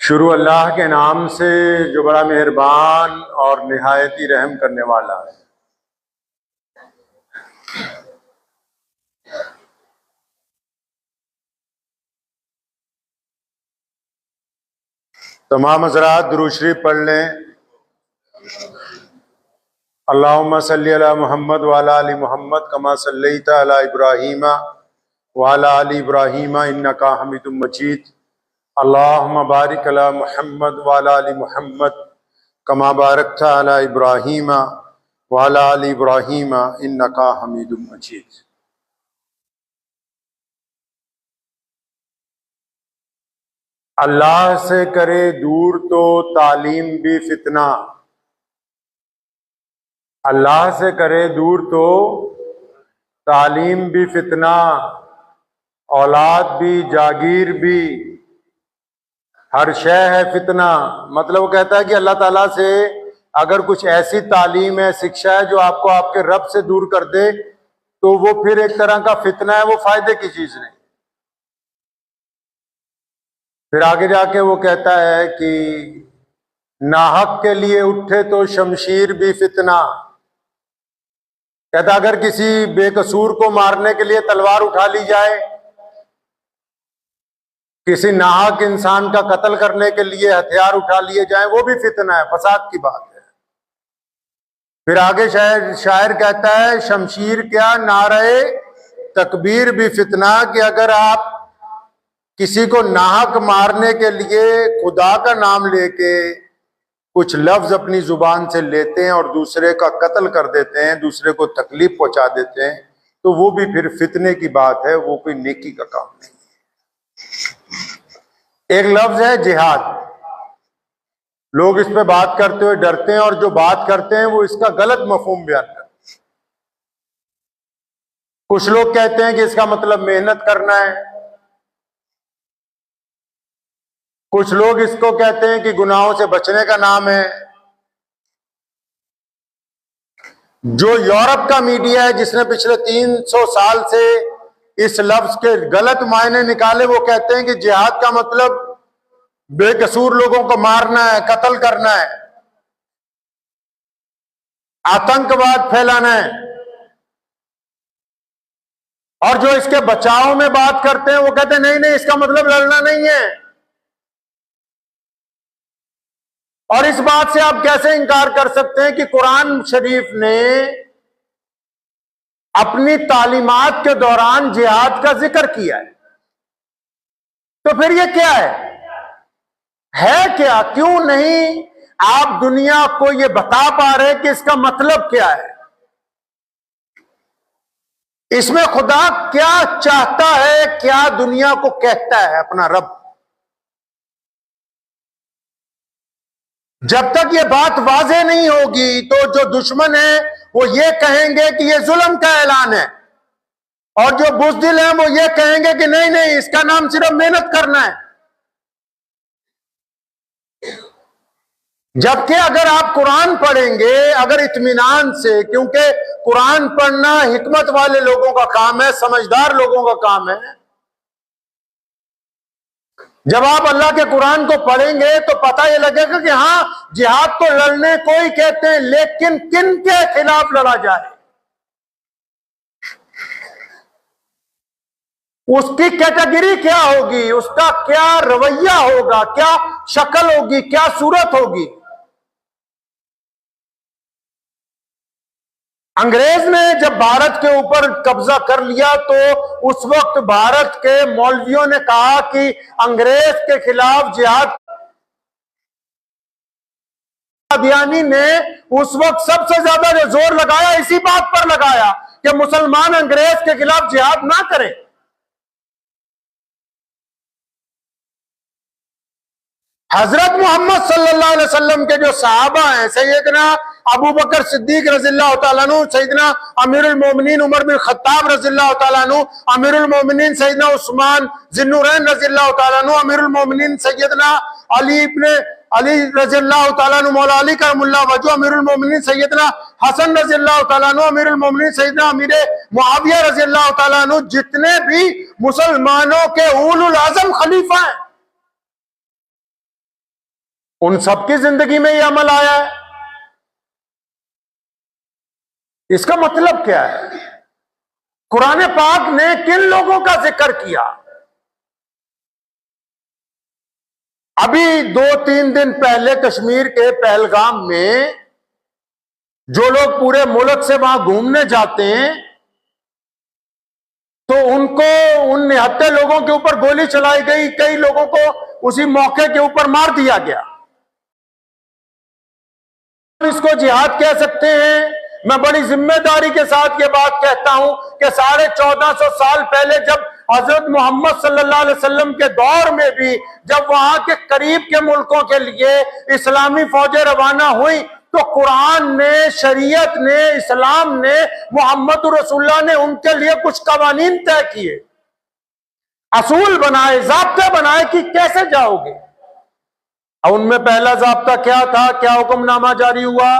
शुरू अल्लाह के नाम से जो बड़ा मेहरबान और निहायती रहम करने वाला है। तमाम हज़रात दुरूद शरीफ पढ़ लें। अल्लाहुम्मा सल्ली अला मुहम्मद व अला आलि मुहम्मद कमा सल्लैता अला इब्राहीम व अला आलि इब्राहीम इन्नका हमीदुम मजीद। अल्लाहुम्मा बारिक अला मुहम्मद व अला आलि मुहम्मद कमा बारकता अला इब्राहीम व अला आलि इब्राहीम इन्नका हमीदुम मजीद। अल्लाह से करे दूर तो तालीम भी फितना, अल्लाह से करे दूर तो तालीम भी फितना, औलाद भी जागीर भी हर शय है फितना। मतलब वो कहता है कि अल्लाह ताला से अगर कुछ ऐसी तालीम है, शिक्षा है जो आपको आपके रब से दूर कर दे तो वो फिर एक तरह का फितना है, वो फायदे की चीज नहीं। फिर आगे जाके वो कहता है कि नाहक के लिए उठे तो शमशीर भी फितना। कहता अगर किसी बेकसूर को मारने के लिए तलवार उठा ली जाए, किसी नाहक इंसान का कत्ल करने के लिए हथियार उठा लिए जाए, वो भी फितना है, फसाद की बात है। फिर आगे शायर कहता है शमशीर क्या नारे तकबीर भी फितना, कि अगर आप किसी को नाहक मारने के लिए खुदा का नाम लेके कुछ लफ्ज अपनी जुबान से लेते हैं और दूसरे का कत्ल कर देते हैं, दूसरे को तकलीफ पहुंचा देते हैं, तो वो भी फिर फितने की बात है, वो कोई नेकी का काम नहीं। एक लफ्ज है जिहाद। लोग इस पे बात करते हुए डरते हैं और जो बात करते हैं वो इसका गलत मफहूम बयान करते हैं। कुछ लोग कहते हैं कि इसका मतलब मेहनत करना है, कुछ लोग इसको कहते हैं कि गुनाहों से बचने का नाम है। जो यूरोप का मीडिया है जिसने पिछले 300 साल से इस लफ्ज के गलत मायने निकाले, वो कहते हैं कि जिहाद का मतलब बेकसूर लोगों को मारना है, कत्ल करना है, आतंकवाद फैलाना है। और जो इसके बचाव में बात करते हैं वो कहते हैं नहीं नहीं, इसका मतलब लड़ना नहीं है। और इस बात से आप कैसे इनकार कर सकते हैं कि कुरान शरीफ ने अपनी तालीमात के दौरान जिहाद का जिक्र किया है? तो फिर ये क्या है क्या? क्यों नहीं आप दुनिया को ये बता पा रहे कि इसका मतलब क्या है? इसमें खुदा क्या चाहता है, क्या दुनिया को कहता है अपना रब? जब तक ये बात वाज़ेह नहीं होगी तो जो दुश्मन है वो ये कहेंगे कि ये जुल्म का ऐलान है, और जो बुज़दिल है वो ये कहेंगे कि नहीं नहीं, इसका नाम सिर्फ मेहनत करना है। जबकि अगर आप कुरान पढ़ेंगे अगर इत्मीनान से, क्योंकि कुरान पढ़ना हिकमत वाले लोगों का काम है, समझदार लोगों का काम है। जब आप अल्लाह के कुरान को पढ़ेंगे तो पता ये लगेगा कि हाँ, जिहाद तो लड़ने को ही कहते हैं, लेकिन किन के खिलाफ लड़ा जाए, उसकी कैटेगरी क्या होगी, उसका क्या रवैया होगा, क्या शक्ल होगी, क्या सूरत होगी। अंग्रेज ने जब भारत के ऊपर कब्जा कर लिया तो उस वक्त भारत के मौलवियों ने कहा कि अंग्रेज के खिलाफ जिहाद। कादियानी ने उस वक्त सबसे ज्यादा जो जोर लगाया इसी बात पर लगाया कि मुसलमान अंग्रेज के खिलाफ जिहाद ना करें। हजरत मोहम्मद सल्लल्लाहु अलैहि वसल्लम के जो सहाबा हैं, सैयदना अबू बकर सिद्दीक रज़ियल्लाहु तआला अन्हु, सैयदना अमीरुल मोमिनीन उमर बिन खत्ताब रज़ियल्लाहु तआला अन्हु, अमीरुल मोमिनीन सैयदना उस्मान ज़िन्नुरैन रज़ियल्लाहु तआला अन्हु, अमीरुल मोमिनीन सैयदना अली इब्न अली रज़ियल्लाहु तआला अन्हु मौला अली करमुल्लाह वजहु, अमीरुल मोमिनीन सैयदना हसन रज़ियल्लाहु तआला अन्हु, अमीरुल मोमिनीन सैयदना अमीर मुआविया रज़ियल्लाहु तआला अन्हु, जितने भी मुसलमानों के उलुल आज़म खलीफा हैं, उन सबकी जिंदगी में यह अमल आया है। इसका मतलब क्या है? कुरान पाक ने किन लोगों का जिक्र किया? अभी 2-3 दिन पहले कश्मीर के पहलगाम में जो लोग पूरे मुल्क से वहां घूमने जाते हैं, तो उनको उन निहत्थे लोगों के ऊपर गोली चलाई गई, कई लोगों को उसी मौके के ऊपर मार दिया गया। इसको जिहाद कह सकते हैं। मैं बड़ी जिम्मेदारी के साथ ये बात कहता हूं कि 1450 साल पहले जब हजरत मोहम्मद सल्लल्लाहु अलैहि वसल्लम के दौर में भी जब वहां के करीब के मुल्कों के लिए इस्लामी फौजें रवाना हुई, तो कुरान ने, शरीयत ने, इस्लाम ने, मोहम्मद रसूलुल्लाह ने उनके लिए कुछ कवानीन तय किए, असूल बनाए, ज़ाब्ते बनाए कि कैसे जाओगे। और उनमें पहला ज़ाब्ता क्या था? क्या हुक्मनामा जारी हुआ?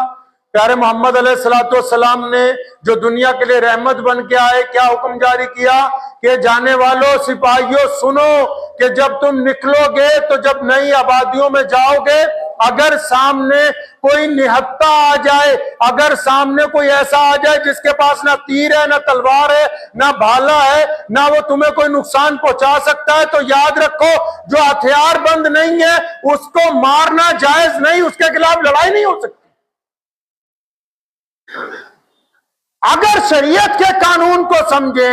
प्यारे मोहम्मद अलैहिस्सलाम ने जो दुनिया के लिए रहमत बन के आए, क्या हुक्म जारी किया कि जाने वालों, सिपाहियों, सुनो कि जब तुम निकलोगे, तो जब नई आबादियों में जाओगे, अगर सामने कोई निहत्था आ जाए, अगर सामने कोई ऐसा आ जाए जिसके पास ना तीर है, ना तलवार है, ना भाला है, ना वो तुम्हें कोई नुकसान पहुंचा सकता है, तो याद रखो जो हथियार बंद नहीं है उसको मारना जायज नहीं, उसके खिलाफ लड़ाई नहीं हो सकती। अगर शरीयत के कानून को समझे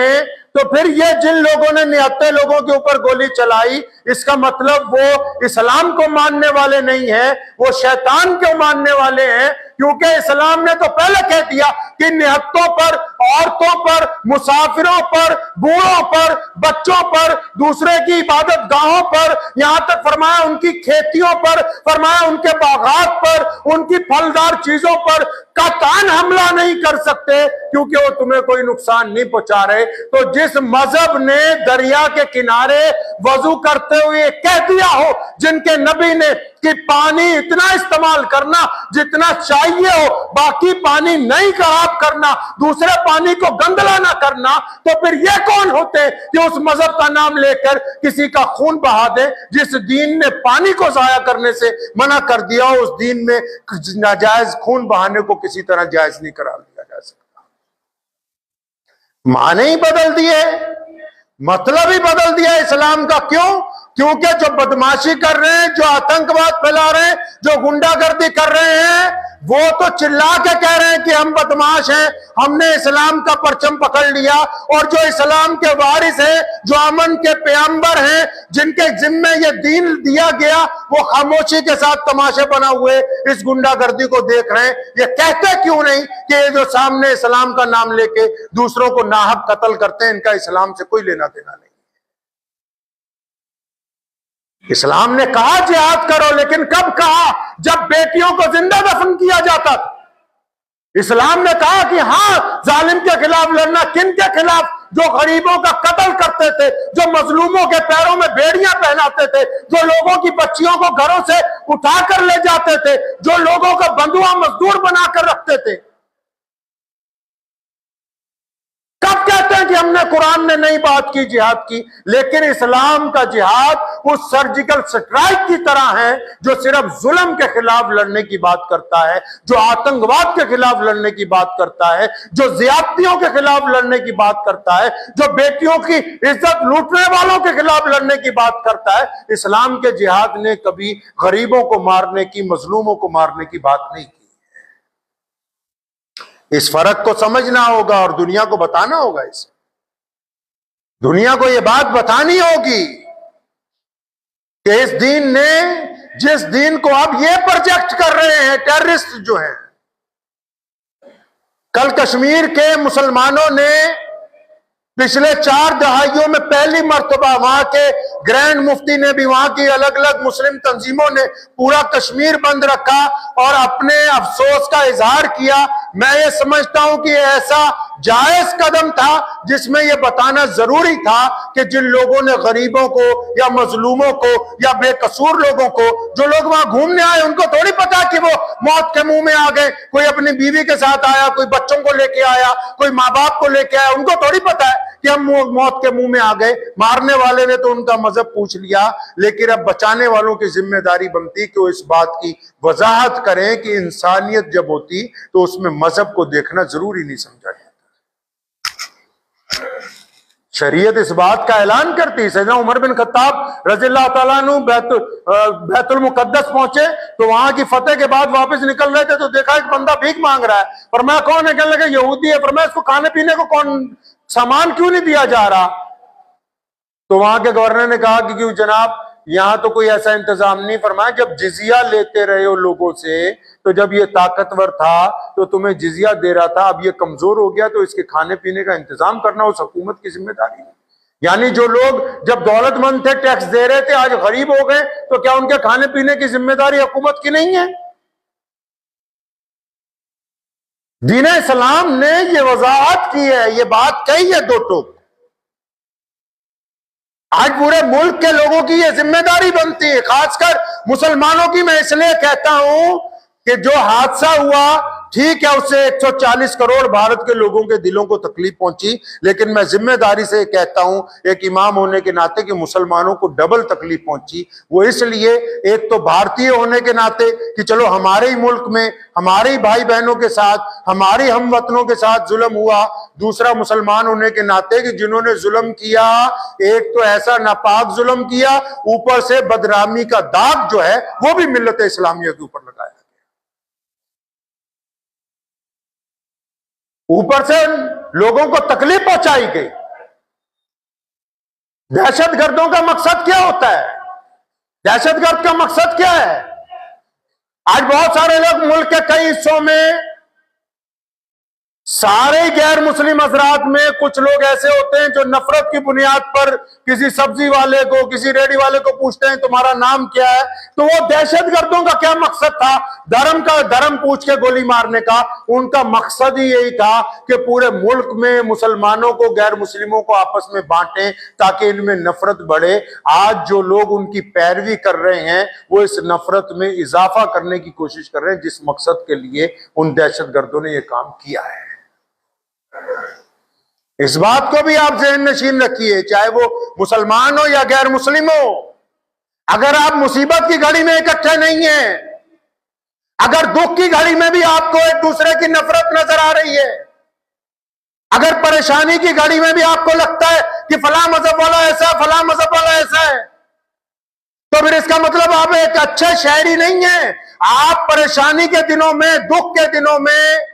तो फिर ये जिन लोगों ने निहत्थे लोगों के ऊपर गोली चलाई, इसका मतलब वो इस्लाम को मानने वाले नहीं है, वो शैतान को मानने वाले हैं। क्योंकि इस्लाम ने तो पहले कह दिया कि निहत्तों पर, औरतों पर, मुसाफिरों पर, बूढ़ों पर, बच्चों पर, दूसरे की इबादत गाहों पर, यहां तक फरमाया उनकी खेतियों पर, फरमाया उनके बागात पर, उनकी फलदार चीजों पर कतई हमला नहीं कर सकते, क्योंकि वो तुम्हें कोई नुकसान नहीं पहुंचा रहे। तो जिस मजहब ने दरिया के किनारे वजू करते हुए कह दिया हो, जिनके नबी ने कि पानी इतना इस्तेमाल करना जितना चाहिए हो, बाकी पानी नहीं खराब करना, दूसरे पानी को गंदला ना करना, तो फिर ये कौन होते कि उस मजहब का नाम लेकर किसी का खून बहा दे? जिस दीन ने पानी को जाया करने से मना कर दिया, उस दीन में नाजायज खून बहाने को किसी तरह जायज नहीं करार दिया जा सकता। माने ही बदल दिए, मतलब ही बदल दिया इस्लाम का। क्यों? क्योंकि जो बदमाशी कर रहे हैं, जो आतंकवाद फैला रहे हैं, जो गुंडागर्दी कर रहे हैं, वो तो चिल्ला के कह रहे हैं कि हम बदमाश हैं, हमने इस्लाम का परचम पकड़ लिया। और जो इस्लाम के वारिस हैं, जो अमन के पैगंबर हैं, जिनके जिम्मे ये दीन दिया गया, वो खामोशी के साथ तमाशे बना हुए इस गुंडागर्दी को देख रहे हैं। ये कहते क्यों नहीं कि ये जो सामने इस्लाम का नाम लेके दूसरों को नाहक कत्ल करते हैं, इनका इस्लाम से कोई लेना देना नहीं। इस्लाम ने कहा जिहाद करो, लेकिन कब कहा? जब बेटियों को जिंदा दफन किया जाता था। इस्लाम ने कहा कि हां, जालिम के खिलाफ लड़ना। किन के खिलाफ? जो गरीबों का कत्ल करते थे, जो मजलूमों के पैरों में बेड़ियां पहनाते थे, जो लोगों की बच्चियों को घरों से उठाकर ले जाते थे, जो लोगों को बंधुआ मजदूर बनाकर रखते थे। कब कहते हैं कि हमने कुरान ने नई बात की, जिहाद की? लेकिन इस्लाम का जिहाद उस सर्जिकल स्ट्राइक की तरह है जो सिर्फ जुल्म के खिलाफ लड़ने की बात करता है, जो आतंकवाद के खिलाफ लड़ने की बात करता है, जो ज्यादतियों के खिलाफ लड़ने की बात करता है, जो बेटियों की इज्जत लूटने वालों के खिलाफ लड़ने की बात करता है। इस्लाम के जिहाद ने कभी गरीबों को मारने की, मजलूमों को मारने की बात नहीं की। इस फर्क को समझना होगा और दुनिया को बताना होगा। इसे दुनिया को यह बात बतानी होगी कि इस दीन ने, जिस दीन को अब ये प्रोजेक्ट कर रहे हैं टेररिस्ट जो हैं, कल कश्मीर के मुसलमानों ने पिछले 4 दहाइयों में पहली मर्तबा वहां के ग्रैंड मुफ्ती ने भी, वहां की अलग अलग मुस्लिम तंजीमों ने पूरा कश्मीर बंद रखा और अपने अफसोस का इजहार किया। मैं ये समझता हूं कि ऐसा जायज कदम था जिसमें यह बताना जरूरी था कि जिन लोगों ने गरीबों को या मजलूमों को या बेकसूर लोगों को, जो लोग वहां घूमने आए, उनको थोड़ी पता कि वो मौत के मुंह में आ गए। कोई अपनी बीवी के साथ आया, कोई बच्चों को लेके आया, कोई माँ बाप को लेके आया, उनको थोड़ी पता है कि हम मौत के मुंह में आ गए। मारने वाले ने तो उनका मजहब पूछ लिया, लेकिन अब बचाने वालों की जिम्मेदारी बनती कि वो इस बात की वजाहत करें कि इंसानियत जब होती तो उसमें मजहब को देखना जरूरी नहीं समझा जाता। शरीयत इस बात का ऐलान करती। सैयदना उमर बिन खत्ताब रज़ियल्लाहु ताला अन्हु बैतुल मुकद्दस पहुंचे तो वहां की फतेह के बाद वापस निकल रहे थे तो देखा एक बंदा भीख मांग रहा है। फरमाया कौन है? कहने लगे यहूदी है। फरमाया इसको खाने पीने को कौन सामान क्यों नहीं दिया जा रहा? तो वहां के गवर्नर ने कहा कि क्यों जनाब, यहां तो कोई ऐसा इंतजाम नहीं। फरमाया जब जिजिया लेते रहे हो लोगों से, तो जब ये ताकतवर था तो तुम्हें जिजिया दे रहा था, अब ये कमजोर हो गया तो इसके खाने पीने का इंतजाम करना उस हुकूमत की जिम्मेदारी है। यानी जो लोग जब दौलतमंद थे टैक्स दे रहे थे, आज गरीब हो गए, तो क्या उनके खाने पीने की जिम्मेदारी हुकूमत की नहीं है? दीन इस्लाम ने ये वजाहत की है, ये बात कही है दो टोक। आज पूरे मुल्क के लोगों की ये जिम्मेदारी बनती है, खासकर मुसलमानों की। मैं इसलिए कहता हूं कि जो हादसा हुआ, ठीक है, उससे 140 करोड़ भारत के लोगों के दिलों को तकलीफ पहुंची, लेकिन मैं जिम्मेदारी से कहता हूं एक इमाम होने के नाते कि मुसलमानों को डबल तकलीफ पहुंची। वो इसलिए, एक तो भारतीय होने के नाते कि चलो हमारे ही मुल्क में हमारे ही भाई बहनों के साथ, हमारे हमवतनों के साथ जुल्म हुआ। दूसरा मुसलमान होने के नाते कि जिन्होंने जुल्म किया, एक तो ऐसा नापाक जुल्म किया, ऊपर से बदनामी का दाग जो है वो भी मिल्लत इस्लामिया के ऊपर लगाया। ऊपर से लोगों को तकलीफ पहुंचाई गई। दहशतगर्दों का मकसद क्या होता है? दहशतगर्द का मकसद क्या है? आज बहुत सारे लोग मुल्क के कई हिस्सों में, सारे गैर मुस्लिम हजरात में कुछ लोग ऐसे होते हैं जो नफरत की बुनियाद पर किसी सब्जी वाले को, किसी रेडी वाले को पूछते हैं तुम्हारा नाम क्या है। तो वो दहशतगर्दों का क्या मकसद था? धर्म पूछ के गोली मारने का। उनका मकसद ही यही था कि पूरे मुल्क में मुसलमानों को, गैर मुस्लिमों को आपस में बांटें ताकि इनमें नफरत बढ़े। आज जो लोग उनकी पैरवी कर रहे हैं वो इस नफरत में इजाफा करने की कोशिश कर रहे हैं, जिस मकसद के लिए उन दहशतगर्दों ने यह काम किया है। इस बात को भी आप ज़हन नशीन रखिए, चाहे वो मुसलमान हो या गैर मुस्लिम हो। अगर आप मुसीबत की घड़ी में इकट्ठे नहीं हैं, अगर दुख की घड़ी में भी आपको एक दूसरे की नफरत नजर आ रही है, अगर परेशानी की घड़ी में भी आपको लगता है कि फला मजहब वाला ऐसा है, फला मजहब वाला ऐसा है, तो फिर इसका मतलब आप एक अच्छे शहरी नहीं है। आप परेशानी के दिनों में, दुख के दिनों में,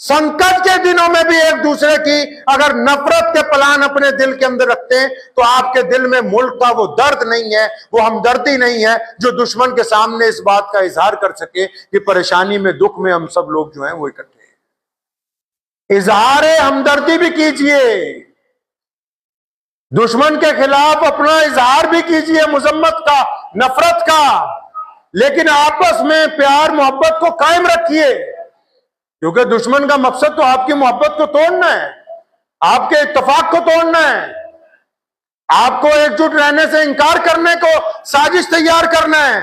संकट के दिनों में भी एक दूसरे की अगर नफरत के प्लान अपने दिल के अंदर रखते हैं तो आपके दिल में मुल्क का वो दर्द नहीं है, वो हमदर्दी नहीं है जो दुश्मन के सामने इस बात का इजहार कर सके कि परेशानी में, दुख में हम सब लोग जो हैं वो इकट्ठे हैं। इजहार हमदर्दी भी कीजिए, दुश्मन के खिलाफ अपना इजहार भी कीजिए, मुजम्मत का, नफरत का, लेकिन आपस में प्यार मोहब्बत को कायम रखिए, क्योंकि दुश्मन का मकसद तो आपकी मोहब्बत को तोड़ना है, आपके इत्तेफाक को तोड़ना है, आपको एकजुट रहने से इंकार करने को साजिश तैयार करना है।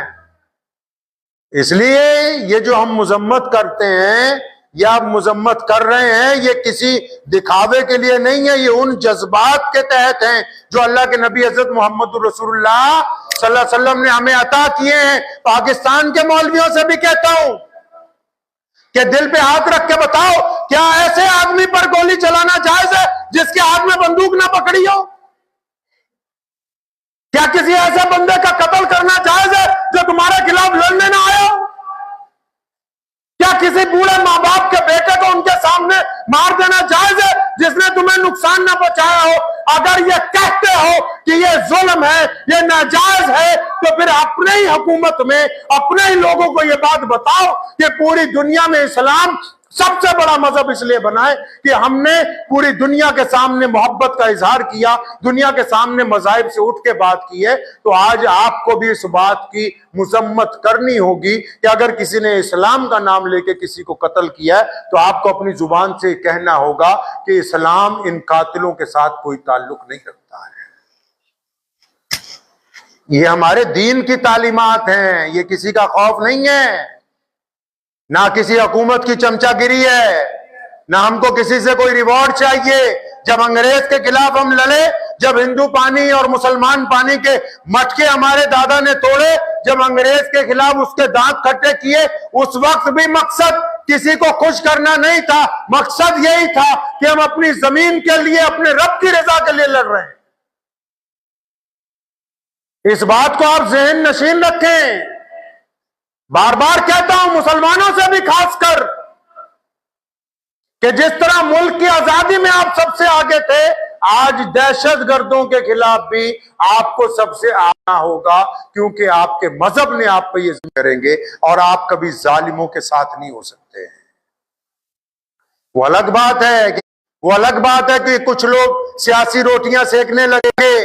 इसलिए ये जो हम मुजम्मत करते हैं या आप मुजम्मत कर रहे हैं, ये किसी दिखावे के लिए नहीं है, ये उन जज्बात के तहत हैं जो अल्लाह के नबी हजरत मोहम्मद रसूलुल्लाह सल्लल्लाहु अलैहि वसल्लम ने हमें अता किए हैं। पाकिस्तान के मौलवियों से भी कहता हूं कि दिल पे हाथ रख के बताओ, क्या ऐसे आदमी पर गोली चलाना जायज है जिसके हाथ में बंदूक ना पकड़ी हो? क्या किसी ऐसे बंदे का कत्ल करना जायज है जो तुम्हारे खिलाफ लड़ने ना आया हो? क्या किसी बूढ़े माँ बाप के बेटे को उनके सामने मार देना जायज है जिसने तुम्हें नुकसान ना पहुंचाया हो? अगर ये कहते हो कि ये जुल्म है, ये नाजायज है, तो फिर अपने ही हुकूमत में, अपने ही लोगों को ये बात बताओ कि पूरी दुनिया में इस्लाम सबसे बड़ा मजहब इसलिए बना है कि हमने पूरी दुनिया के सामने मोहब्बत का इजहार किया, दुनिया के सामने मज़ाहिब से उठ के बात की है। तो आज आपको भी इस बात की मुजम्मत करनी होगी कि अगर किसी ने इस्लाम का नाम लेके किसी को कत्ल किया है तो आपको अपनी जुबान से कहना होगा कि इस्लाम इन कातिलों के साथ कोई ताल्लुक नहीं रखता है। ये हमारे दीन की तालीमात हैं, ये किसी का खौफ नहीं है, ना किसी हुकूमत की चमचागिरी है, ना हमको किसी से कोई रिवॉर्ड चाहिए। जब अंग्रेज के खिलाफ हम लड़े, जब हिंदू पानी और मुसलमान पानी के मटके हमारे दादा ने तोड़े, जब अंग्रेज के खिलाफ उसके दांत खट्टे किए, उस वक्त भी मकसद किसी को खुश करना नहीं था। मकसद यही था कि हम अपनी जमीन के लिए, अपने रब की रजा के लिए लड़ रहे हैं। इस बात को आप ज़हन नशीन रखें। बार बार कहता हूं, मुसलमानों से भी खासकर, कि जिस तरह मुल्क की आजादी में आप सबसे आगे थे, आज दहशतगर्दों के खिलाफ भी आपको सबसे आना होगा, क्योंकि आपके मजहब ने आप पर ये करेंगे और आप कभी जालिमों के साथ नहीं हो सकते हैं। वो अलग बात है कि कुछ लोग सियासी रोटियां सेकने लगे।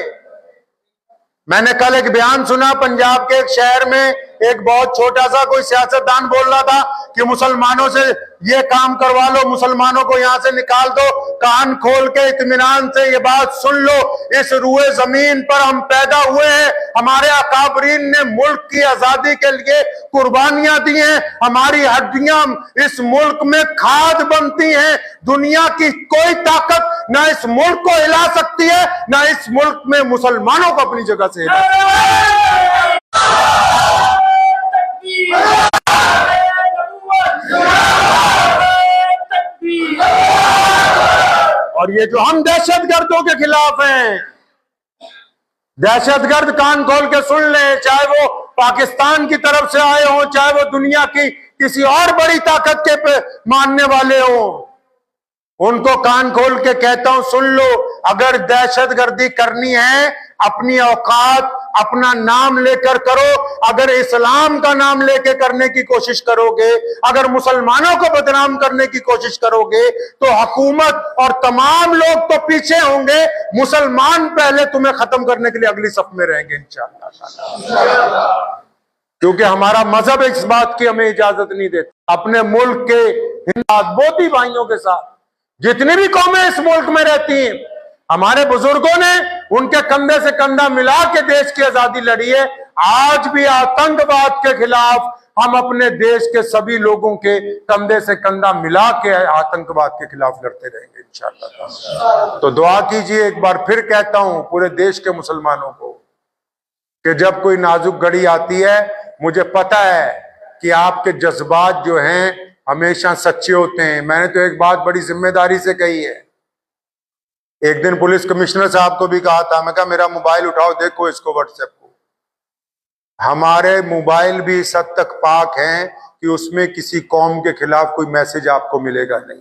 मैंने कल एक बयान सुना, पंजाब के एक शहर में एक बहुत छोटा सा कोई सियासतदान बोल रहा था कि मुसलमानों से ये काम करवा लो, मुसलमानों को यहां से निकाल दो। कान खोल के इत्मीनान से ये बात सुन लो, इस रुए जमीन पर हम पैदा हुए हैं, हमारे अकाबरीन ने मुल्क की आजादी के लिए कुर्बानियां दी हैं, हमारी हड्डियां इस मुल्क में खाद बनती हैं। दुनिया की कोई ताकत ना इस मुल्क को हिला सकती है, ना इस मुल्क में मुसलमानों को अपनी जगह से हिला सकती है। और ये जो हम दहशतगर्दों के खिलाफ हैं, दहशतगर्द कान खोल के सुन ले, चाहे वो पाकिस्तान की तरफ से आए हों, चाहे वो दुनिया की किसी और बड़ी ताकत के मानने वाले हों, उनको कान खोल के कहता हूं, सुन लो, अगर दहशतगर्दी करनी है, अपनी औकात, अपना नाम लेकर करो। अगर इस्लाम का नाम लेके करने की कोशिश करोगे, अगर मुसलमानों को बदनाम करने की कोशिश करोगे, तो हुकूमत और तमाम लोग तो पीछे होंगे, मुसलमान पहले तुम्हें खत्म करने के लिए अगली सफ में रहेंगे इंशाअल्लाह। क्योंकि हमारा मजहब इस बात की हमें इजाजत नहीं देता। अपने मुल्क के हिंदू भाइयों के साथ जितनी भी कौमें इस मुल्क में रहती हैं, हमारे बुजुर्गों ने उनके कंधे से कंधा मिला के देश की आजादी लड़ी है। आज भी आतंकवाद के खिलाफ हम अपने देश के सभी लोगों के कंधे से कंधा मिला के आतंकवाद के खिलाफ लड़ते रहेंगे इंशाअल्लाह। तो दुआ कीजिए, एक बार फिर कहता हूं पूरे देश के मुसलमानों को, कि जब कोई नाजुक घड़ी आती है, मुझे पता है कि आपके जज्बात जो हैं हमेशा सच्चे होते हैं। मैंने तो एक बात बड़ी जिम्मेदारी से कही है। एक दिन पुलिस कमिश्नर साहब को भी कहा था, मैं कहा मेरा मोबाइल उठाओ, देखो इसको, व्हाट्सएप को। हमारे मोबाइल भी इस हद तक पाक हैं कि उसमें किसी कौम के खिलाफ कोई मैसेज आपको मिलेगा नहीं।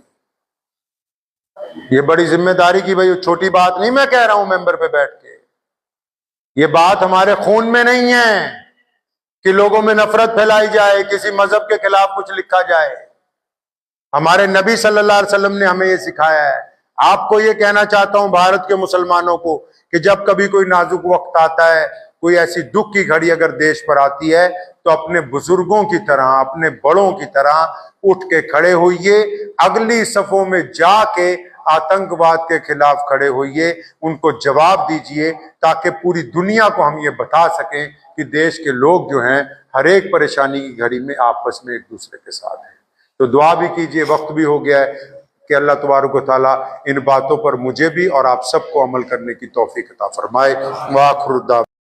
ये बड़ी जिम्मेदारी की, भाई छोटी बात नहीं मैं कह रहा हूं मेंबर पे बैठ के। ये बात हमारे खून में नहीं है कि लोगों में नफरत फैलाई जाए, किसी मजहब के खिलाफ कुछ लिखा जाए। हमारे नबी सल्लल्लाहु अलैहि वसल्लम ने हमें ये सिखाया है। आपको ये कहना चाहता हूं भारत के मुसलमानों को, कि जब कभी कोई नाजुक वक्त आता है, कोई ऐसी दुख की घड़ी अगर देश पर आती है, तो अपने बुजुर्गों की तरह, अपने बड़ों की तरह उठ के खड़े होइए, अगली सफों में जाके आतंकवाद के खिलाफ खड़े होइए, उनको जवाब दीजिए, ताकि पूरी दुनिया को हम ये बता सकें कि देश के लोग जो हैं हर एक परेशानी की घड़ी में आपस में एक दूसरे के साथ हैं। तो दुआ भी कीजिए, वक्त भी हो गया है, कि अल्लाह तबारक व तआला इन बातों पर मुझे भी और आप सबको अमल करने की तौफीक अता फरमाए। वाखिर